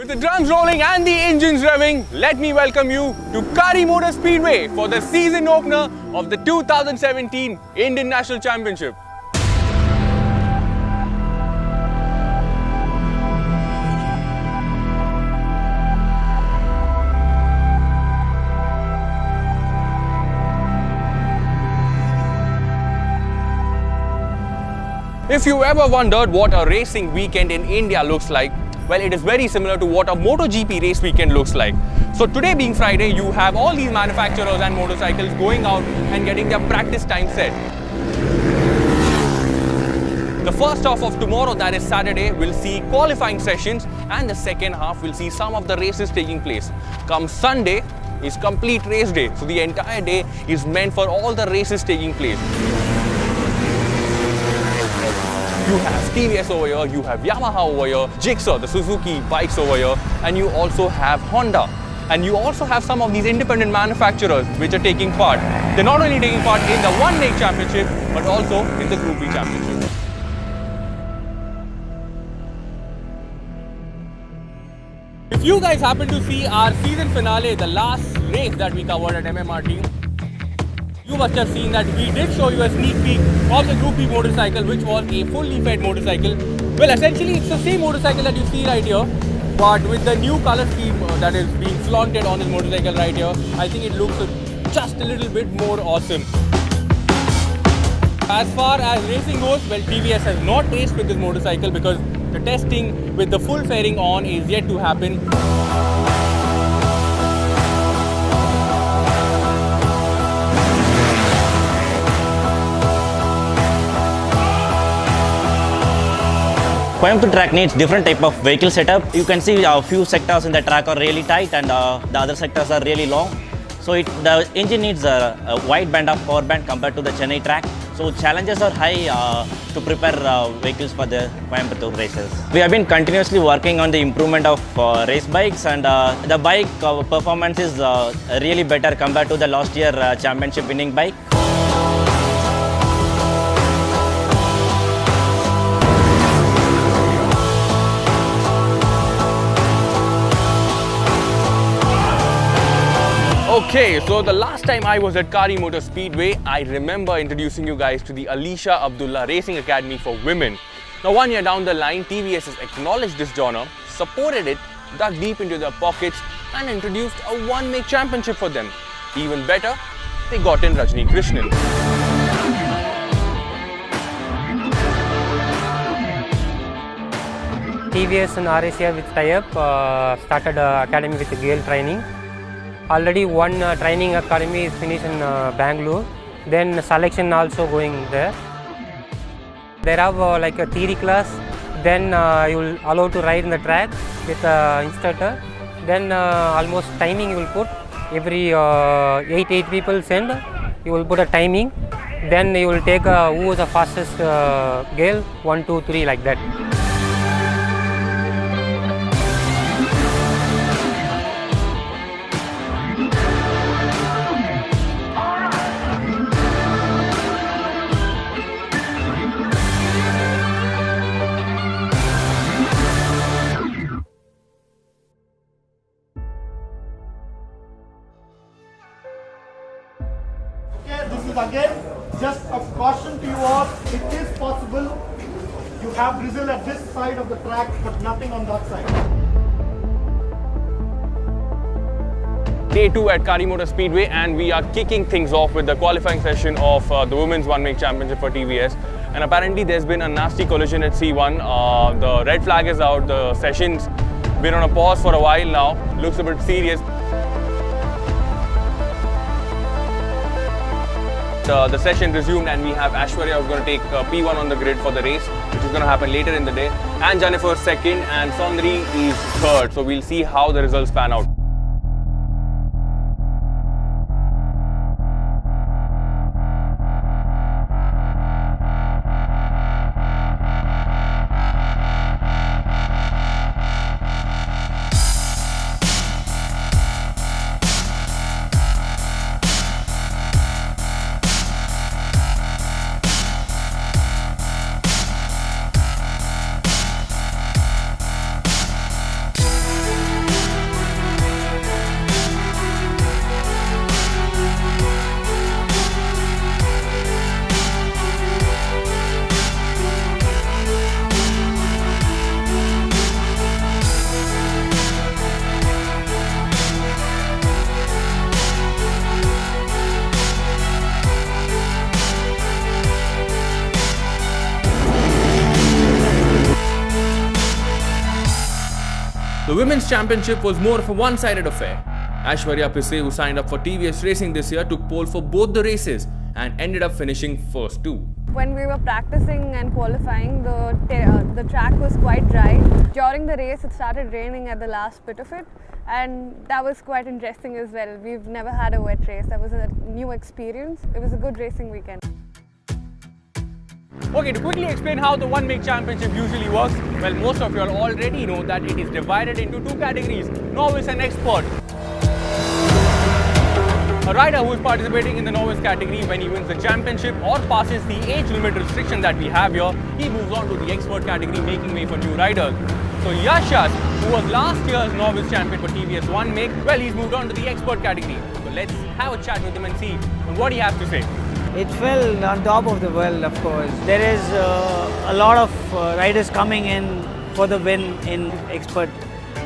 With the drums rolling and the engines revving, let me welcome you to Kari Motor Speedway for the season opener of the 2017 Indian National Championship. If you ever wondered what a racing weekend in India looks like, well, it is very similar to what a MotoGP race weekend looks like. So today being Friday, you have all these manufacturers and motorcycles going out and getting their practice time set. The first half of tomorrow, that is Saturday, will see qualifying sessions, and the second half will see some of the races taking place. Come Sunday is complete race day, so the entire day is meant for all the races taking place. You have TVS over here, you have Yamaha over here, Gixxer, the Suzuki bikes over here, and you also have Honda. And you also have some of these independent manufacturers which are taking part. They're not only taking part in the One Make Championship, but also in the Group B Championship. If you guys happen to see our season finale, the last race that we covered at MMRT, you must have seen that we did show you a sneak peek of the Group B motorcycle, which was a fully fed motorcycle. Well, essentially it's the same motorcycle that you see right here, but with the new color scheme that is being flaunted on this motorcycle right here, I think it looks just a little bit more awesome. As far as racing goes, well, TVS has not raced with this motorcycle because the testing with the full fairing on is yet to happen. Coimbatore track needs different type of vehicle setup. You can see a few sectors in the track are really tight and the other sectors are really long. So the engine needs a wide band of power band compared to the Chennai track. So challenges are high to prepare vehicles for the Coimbatore races. We have been continuously working on the improvement of race bikes, and the bike performance is really better compared to the last year championship winning bike. Okay, so the last time I was at Kari Motor Speedway, I remember introducing you guys to the Alisha Abdullah Racing Academy for Women. Now 1 year down the line, TVS has acknowledged this genre, supported it, dug deep into their pockets and introduced a One Make Championship for them. Even better, they got in Rajni Krishnan. TVS and RACR with tie-up started academy with girl training. Already one training academy is finished in Bangalore. Then selection also going there. There have like a theory class. Then you will allow to ride in the track with instructor. Then almost timing you will put. Every 8 people send. You will put a timing. Then you will take who is the fastest girl, 1, 2, 3 like that. This is again just a caution to you all. It is possible you have drizzle at this side of the track but nothing on that side. Day 2 at Kari Motor Speedway, and we are kicking things off with the qualifying session of the Women's One Make Championship for TVS. And apparently there's been a nasty collision at C1. The red flag is out, the session's been on a pause for a while now. Looks a bit serious. The session resumed and we have Aishwarya who's going to take P1 on the grid for the race, which is going to happen later in the day. And Jennifer second and Sondri is third. So we'll see how the results pan out. The Women's Championship was more of a one-sided affair. Aishwarya Pisse, who signed up for TVS Racing this year, took pole for both the races and ended up finishing first too. When we were practicing and qualifying, the track was quite dry. During the race, it started raining at the last bit of it, and that was quite interesting as well. We've never had a wet race. That was a new experience. It was a good racing weekend. Okay, to quickly explain how the One Make Championship usually works, well, most of you all already know that it is divided into two categories, novice and expert. A rider who is participating in the novice category, when he wins the championship or passes the age limit restriction that we have here, he moves on to the expert category, making way for new riders. So Yashas, who was last year's novice champion for TVS One Make, well, he's moved on to the expert category. So let's have a chat with him and see what he has to say. It fell on top of the world, of course. There is a lot of riders coming in for the win in expert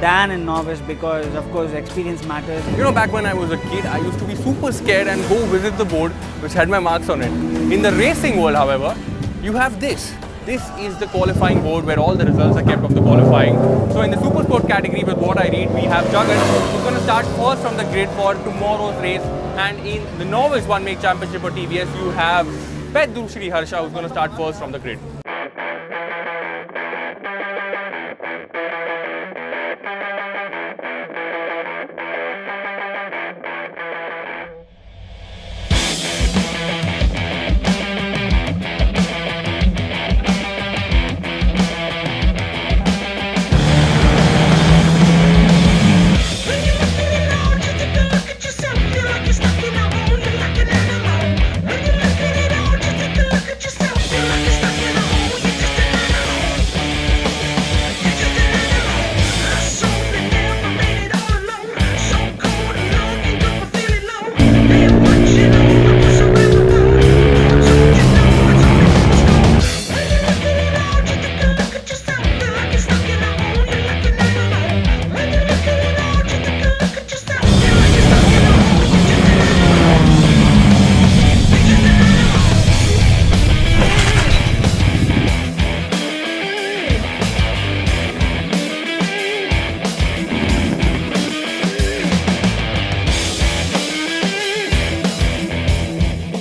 than in novice because, of course, experience matters. You know, back when I was a kid, I used to be super scared and go visit the board which had my marks on it. In the racing world, however, you have this. This is the qualifying board where all the results are kept of the qualifying. So in the super sport category, with what I read, we have Jagat, who's going to start first from the grid for tomorrow's race. And in the novice One Make Championship for TVS, you have Pedru Shri Harsha, who's going to start first from the grid.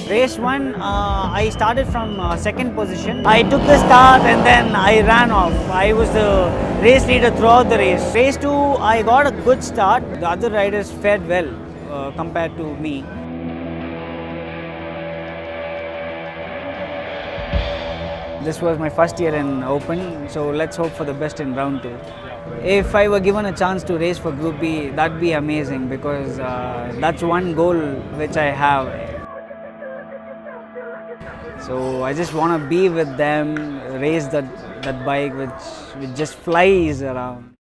Race 1, I started from second position. I took the start and then I ran off. I was the race leader throughout the race. Race 2, I got a good start. The other riders fared well compared to me. This was my first year in Open, so let's hope for the best in round 2. If I were given a chance to race for Group B, that'd be amazing because that's one goal which I have. So I just want to be with them, race that bike which just flies around.